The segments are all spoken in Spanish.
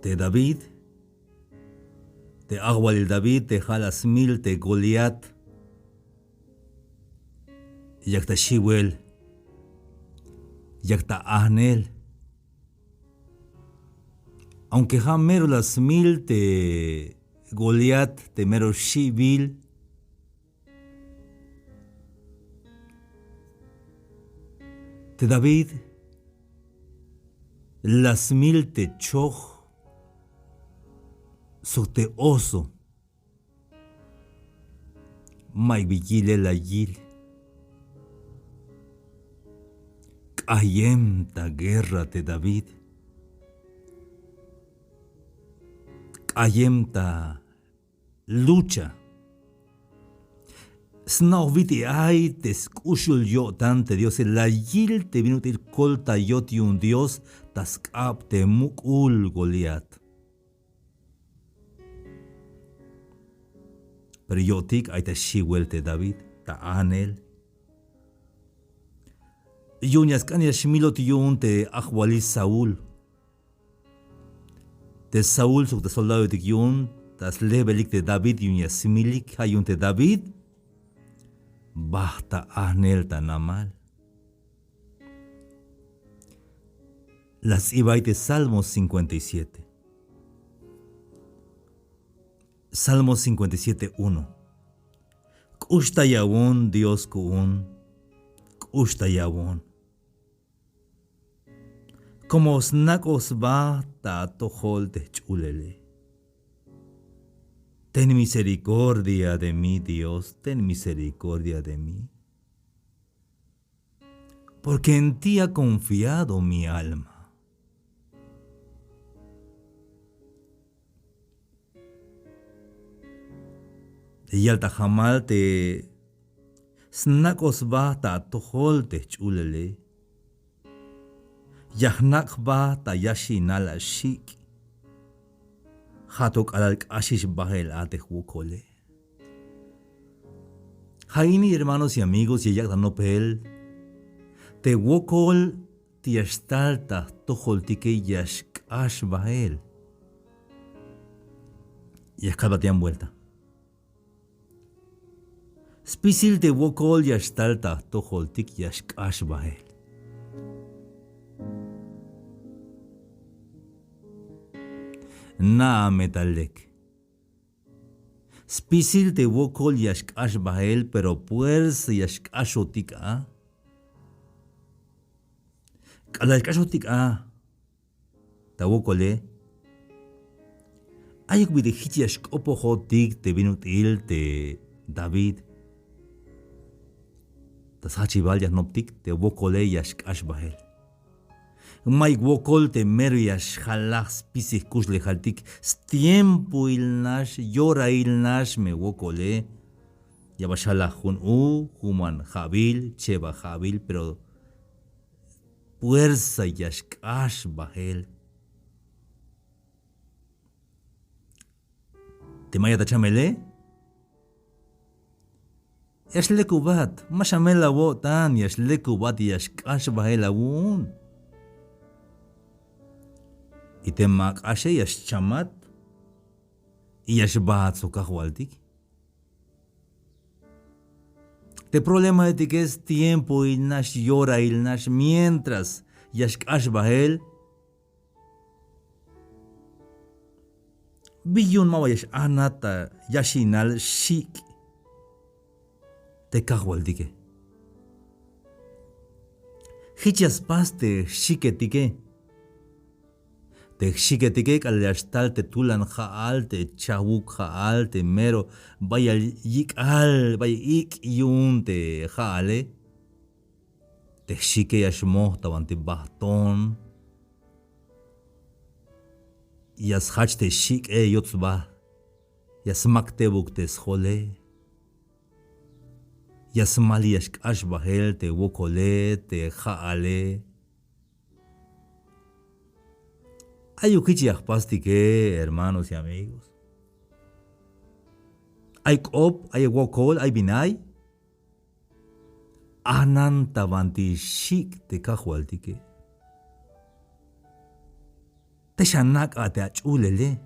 te David, te Agua el David, te Jalasmil, te Goliat, yakta Shiwel, yakta Ahnel. Aunque jamero las mil te Goliat, te mero Shibil, te David, las mil te Choch, so te oso, mai vigile la yil, kayem ta guerra te David, kayem ta lucha. Snauviti ay te escuchul yo tante Dios la yil te vino til colta yo ti un Dios taskap te mukul Goliat. Pero yo tik ay te shiwel te David ta anel. Yunyas kanya shmilot yun te akhwali Saúl. Te Saúl sok te soldado tik yun tas lebelik te David yunyas similik hayun te David. Basta Ahnel tanamal. Las ibai de Salmos 57. Salmos 57, 1. Kushta yawon Dios kuun, kushta yawon. Como snakos ba ta tohol te chulele. Ten misericordia de mí, Dios, ten misericordia de mí. Porque en ti ha confiado mi alma. De yalta jamal te snakos ba ta tohol te chulele. Yahnak ba ta yashinala shik. Hatok alal ashish bahel ate wukole. Haini hermanos y amigos y yak no pel. Te wukol tiastalta tohol tike yashk ash bahel. Yashkabatian vuelta. Spisil te wukol yastalta tohol tik yashk ash bahel. Na metalek. Spisil te wokol yashkash bahel, pero pues yashkashotika. Kala yashkashotika. Ta wokole. Ayuk bide hich yashkopohotik te vinutil te David. Tas hachibal yasnoptik te wokole yashkash bahel. Mike wokol te mero yash halas pisik kusle haltik tiempo il nash yora il nash me wokole yabashala hun human jabil cheba jabil pero fuerza yash kash bahel te maya tachamele yash lekubat mashamela wotan yash lekubat yash kash bahel awun. Y te mak ashe yash chamat y yash bahat sokahwaltik. Te problema de que es tiempo y nash llora y nash mientras yash ash bahel. Biyun mawa yash anata yashinal shik. Te kahwaltike. Hichas paste shiketike. Te shiketike kalyashtal te tulan jaal te chawuk jaal te mero vaya yik al vaya ik yun te jaale te shike yashmo tawante bahton yas hach te shik yotsba yas makte buk te schole yas mali yashk ash bahel te wokole te jaale. Hay ukichiach pastike, hermanos y amigos. Hay kop, hay wokol, hay binay. Anan tabanti shik te kahualtike. shanak te achulele.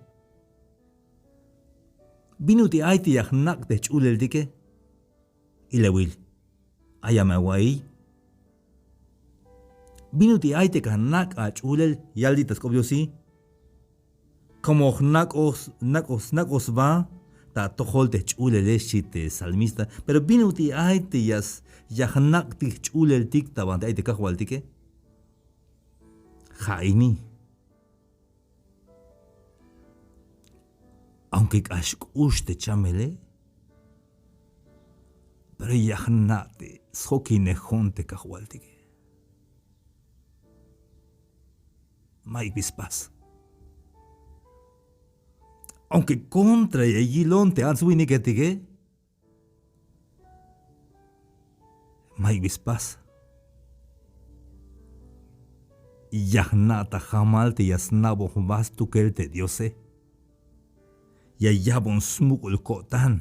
Binuti aiti yaknak te chulel dike. Ilewil. Ayamawai. Binuti aite kanak achulel yaldi taskobiosi. Como nakos va. Ta tohol te chulele shite salmista. Pero binuti aite yaknak te chulel tik tabante aite kahwal dike. Jaini. Aunque kashkush te chamele, pero yahnate soki nejonte kahualtique. Mike Vispas. Aunque contra y gilon te han suini que tige, Mike Vispas. Yahnata jamal te yasnabo vastu que te diose. Yayabon smukul kotan.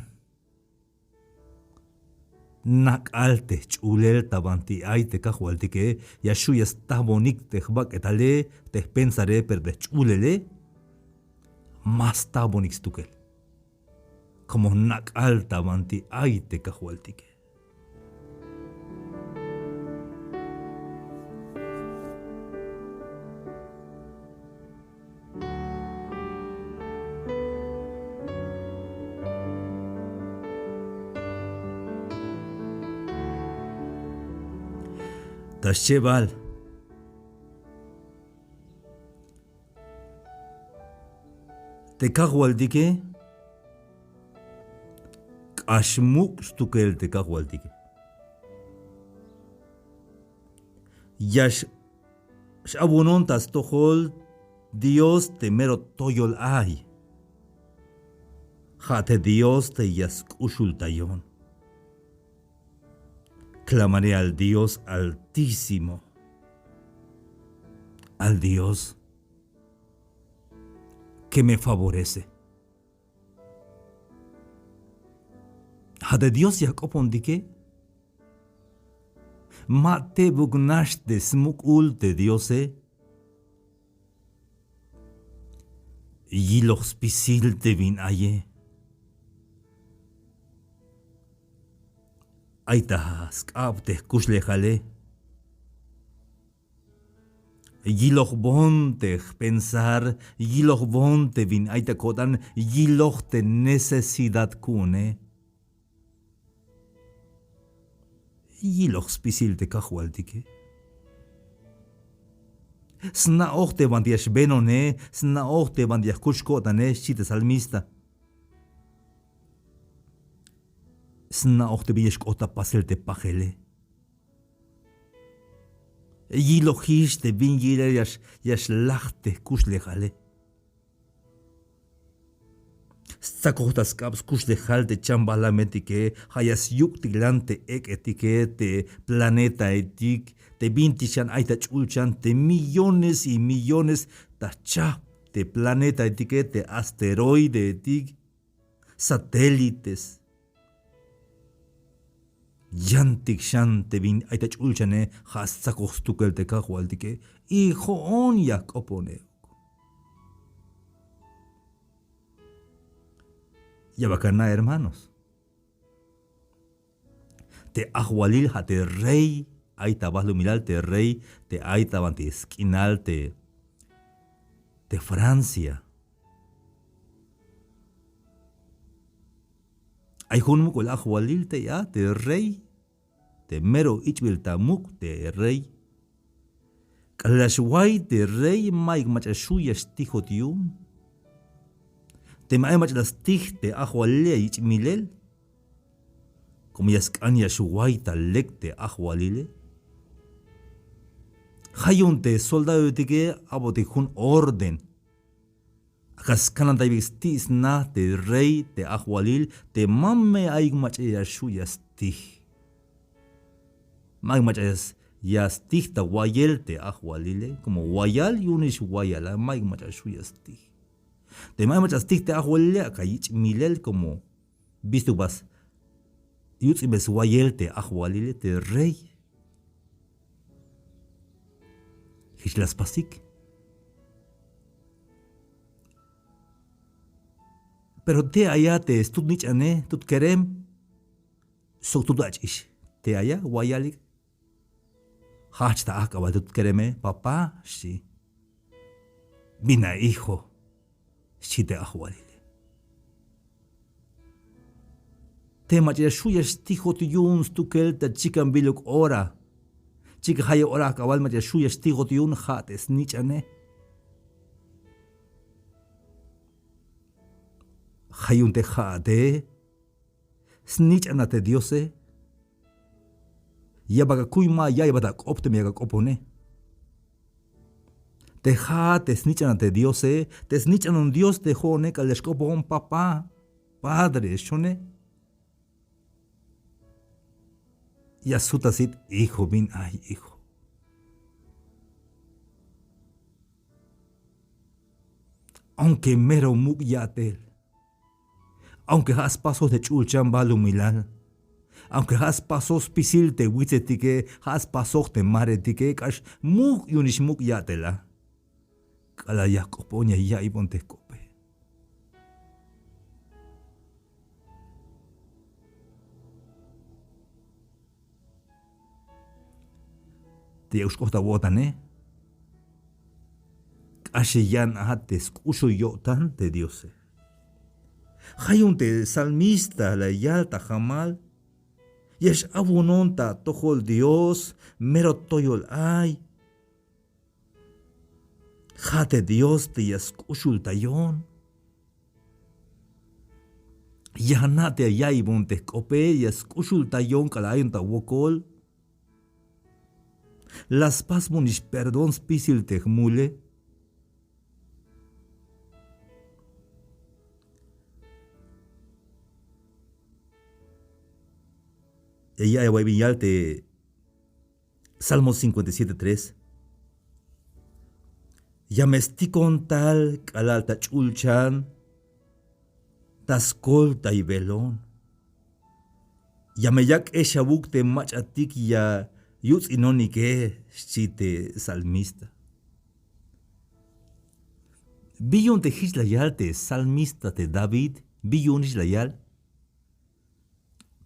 Nak alte chulel tabanti aite kahualtike, yashuyas tabonik te hbak etale, te pensare per de chulele, más tabonik stukel. Como nak al tabanti aite kahualtike. Tasheval. Te kahualdike. Kashmuk stukel te kahualdike. Yash shabunon tas tohol Dios te mero toyol ay. Jate Dios te yaskushul tayon. Clamaré al Dios altísimo, al Dios que me favorece. Ha de Dios Jacob dike, mate bugnash de smukul de Diose, yilox pisil de vin aye. Aita skab te kushlejale. Yiloch bon te pensar, yiloch bon te vin aita kotan, yiloch te necesidad kune. Yiloch spisil te kahualtike. Sna ochte bandiash benone, sna ochte bandiash kushkotane, shite salmista. Sna ochte biesh kota pasel te pajele. Yilohish te bin yile yash lachte kushlejale. Sakohtas kaps kushlejal te chambala metike, hayas yuk tiglante ek etike te planeta etik, te bintishan aita chulchan te millones y millones tacha te planeta etike te asteroide etik, satélites. Yantik shan te bin aita chulchane hasakostukel te kahualtike, hijo on yak opone. Ya bacana, hermanos. Te ahualil te rey, aita baslo miral te rey, te aita banti esquinal te Francia. Ay junmu kol ahualil te ya te rey, te mero ichbil tamuk te rey. Kalashwai te rey maik machashuya stijo tium. Te mae machas tij te ahualile ichmilel. Como yaskan yashuai talek te ahualile. Hayun te soldado tige abote jun orden. Akaskanan taibistis na te rey te ahualil te mamme aik machashuya stij. Maik machas yastij ta wayel te ahualile. Como wayal yunish wayala maik machashuya stij. Te mai machas tik te ahuelea ka milel como visto vas yutzibes wayel te ahualile te rey. Hishlas pasik. Pero te allá te estut nich ane, tut kerem, sok tut achish. Te allá, guayalik. Hach ta acaba tut kereme, papá, sí. Vina hijo, sí te ajualile. Te machi shuya stijo tu yun stukel ta chikan biluk ora. Chika haya ora akabal machi shuya stijo tu yun hat es nich ane. Hayun te jate, snitch anate diose, yabaga kuima ya yabada opte me opone. Te jate snitch anate diose, te snitch anon dios te jone kalescopo un papá, padre, shone. Y asutasit, hijo, bin ay, hijo. Aunque mero muk yatel. Aunque has pasos de chulchan balumilal, aunque has pasos pisil te huitzetike, has pasos te maretike, kash muk yunish muk yatela. Kala yakopoña ya ibon te cope. Te euskota wotane. Kashe yan ahates kusho yotan te diose. Hayunte salmista la yalta jamal. Yesh abunonta tojol Dios, mero toyol ay. Jate Dios te yaskushul tayon. Yahanate ayaibun te kope yaskushul tayon kalayon ta wokol. Las pasmonish perdón spisil te mule. Ella te Salmo 57:3. Yamestikon tal kalalta chulchan, taskolta y velón. Yameyak eshabuk te machatik ya yutz inonike chite salmista. Billon te hislayal te salmista te David, billon hislayal.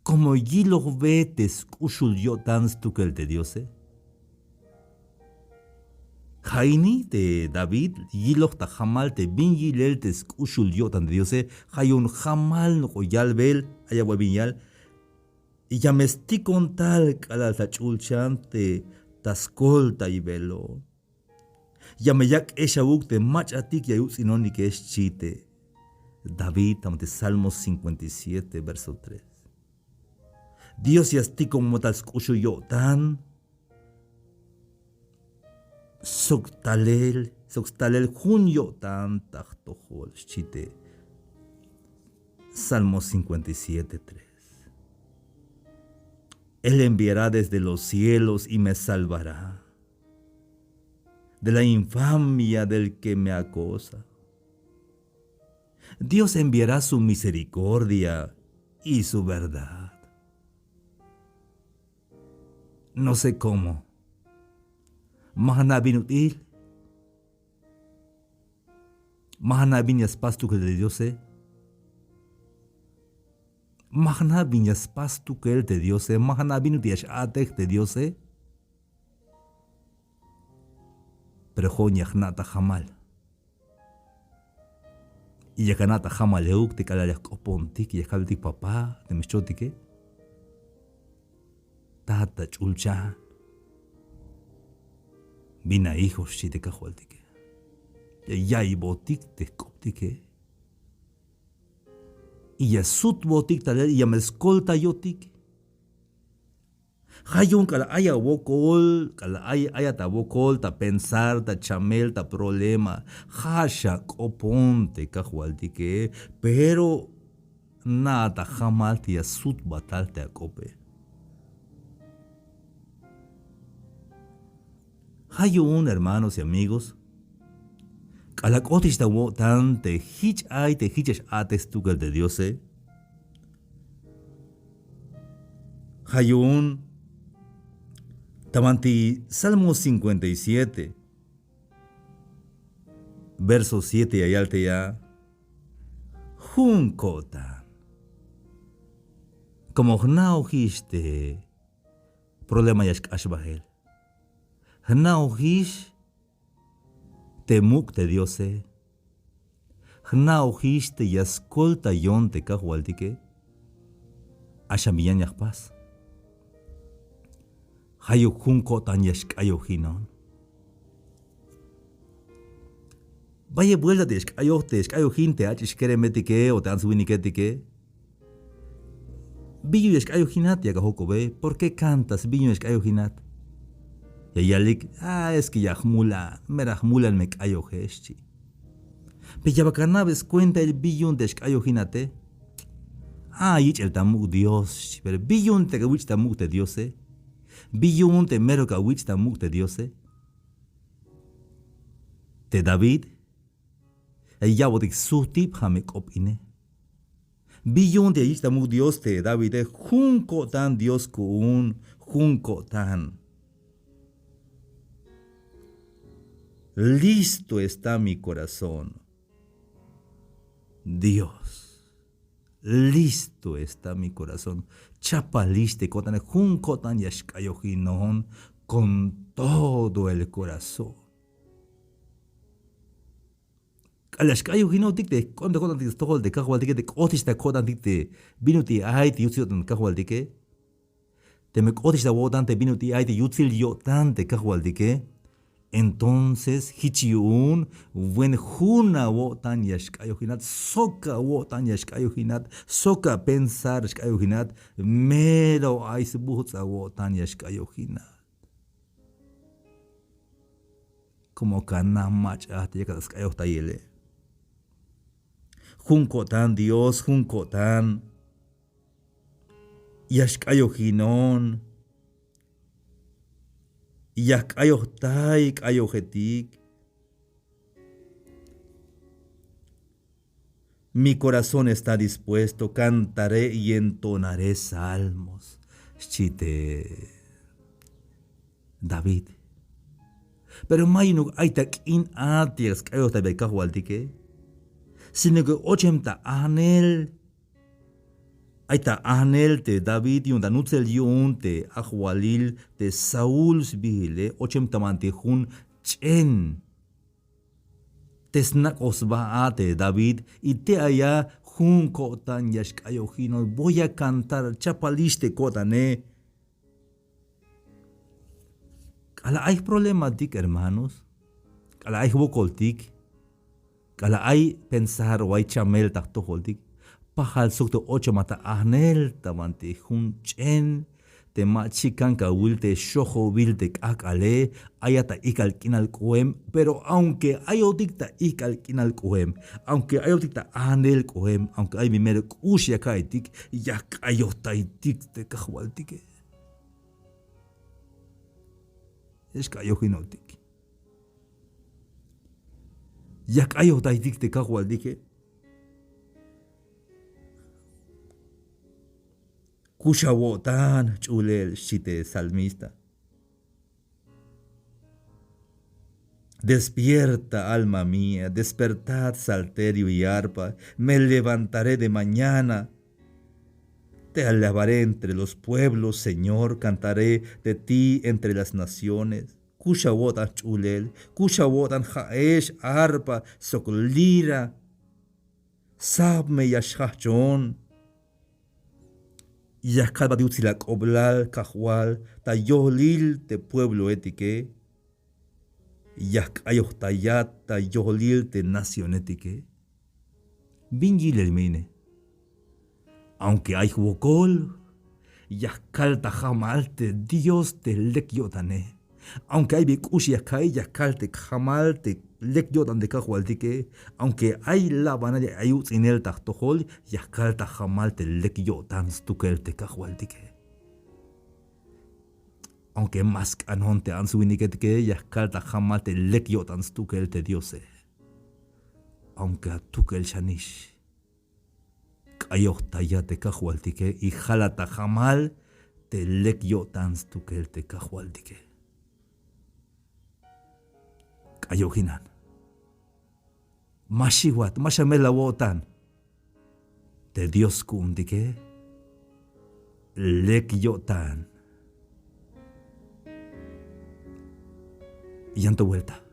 Como yilo vetes kushul yotans tukel te diose. Jaini te David, yilo ta jamal te bin yilel te kushul yotan te diose. Hayun jamal no yalbel, ayawabinyal. Y yamestikon tal kalal ta chulchan te taskolta y velo. Yameyak eshabuk te machatik yayutz inoni que es chite. David, tamte Salmos 57, verso 3. Dios yasti como tal escucho yo tan soktalel junio tan tajtojol chite. Salmo 57:3. Él enviará desde los cielos y me salvará de la infamia del que me acosa. Dios enviará su misericordia y su verdad. No sé cómo. Mahanabin util. Mahanabin yaspastu que de Dios. Mahanabin yaspastu que el de Dios. Mahanabin utiash atek de Dios. Pero jonyachnata jamal. Y yakanata jamal euk te kalayak opontik y yakaltik papá de michotike. Tata chulcha. Bina hijos si te cajualtique. Ya y botik te coptique. Y ya sut botik taler y ya me escolta yotik. Hayun kala aya wokol, kala aya ta wokol, ta pensar, ta chamel, ta problema. Hasha coponte cajualtique. Pero nada jamal te sut batal te acope. Hayun, hermanos y amigos, kalakotish ta wotan te hich ay te hichesh ates tukel de Dios. Hayun, tamanti Salmo 57, verso 7 ayalte ya. junkotan. Como hnauhiste problema yask ashbahel. Hnauhish temuk te diose. Hnauhish te yaskolta yon te kahualtike. Ashamiyan yakpas. Hayo junkotan yask ayohinon. Vaya vuelta de ayohinte achishkeremetike o tansuiniketike. Billo ayohinat yagahokobe. ¿Por qué cantas billo ayohinat? Yayalik, es que yahmula, merahmulan me ayoheschi. Peyabacanabes cuenta el billón de ayohinate. Ich el tamuk Dios, pero billón te gawich tamuk te diose. Billón te mero gawich tamuk te diose. Te David. Yabodik sutip hamek opine. Billón de ahí tamuk Dios te David, junco tan Dios kun, junco tan. Listo está mi corazón. Dios, listo está mi corazón. Chapaliste kotan, junco tan yashkayohinon, con todo el corazón. Alashkayo hino dikte konde kodan dik tohol de kahwal dike de otista kodan dikte binuti ai ti yutzil tan kahwal dike te me otista wodan te binuti ai ti yutzil yo tan de kahwal dike entonces hichiun wen huna wotan yashkayo hinat soka wotan yashkayo hinat soka pensar yashkayo hinat mero ai subuhutsa wotan yashkayo hinat como kanamach ahte yakaskayo tayele. Junkotan Dios, junkotan. Yashkayohinon. Yakayohtaik ayohetik. Mi corazón está dispuesto, cantaré y entonaré salmos. Chite David. Pero mayinuk aitak in atias kayohtaik kahualtike. Sino que ochenta anel, aita anel te David y nutzel yun te Ahualil te Saúl sbihile ochenta mantejun chen. Te snak osba te David y te allá jun kotan yashkayojino voy a cantar chapaliste kotane. Kala hay problema dik hermanos, kala hay bokoltik. Kala ay pensar o ay chamel takto holdik. Pahal sukto ocho mata ahnel tamante hun chen. Te machikan ka wil te shojo wil te akale. Ayata ikal kinal kohem. Pero aunque ayodik ta ikal kinal kohem. Aunque ayodik ta ahnel kohem. Aunque ay mimere kushya kaitik. Yak ayotaitik te kahwaltike. Es kayojinotik. Yak ayotaitik te kahwaldike. Kushawotan chulel shite salmista. Despierta, alma mía, despertad, salterio y arpa, me levantaré de mañana. Te alabaré entre los pueblos, Señor, cantaré de ti entre las naciones. Kushawotan chulel, kushawotan haesh, arpa, soklira, sabme yashachon. Yakalba diutzilak oblal, kahual, tayohlil te pueblo etique. Yak ayohtayat, tayohlil te nación etique. Bingil el mine. Aunque hay huokol, yakal tajamal te Dios te lekyotane. Aunque hay bikush yakai yakal te jamal te lekyotan de kahualtique. Aunque hay la banaya ayut en el tahtohol, yakal tajamal te lekyotan stukel te kahualtique. Aunque más canon te ansuiniketke, yakal tajamal te lekyotan stukel te diose. Aunque atukel shanish. Ayohtaya te kahualtique y jalata jamal te lekyotan stukel te kahualtique. Ayohinan. Mashiwat, mashamela wotan. de Dios kundike, lek yotan. Y vuelta.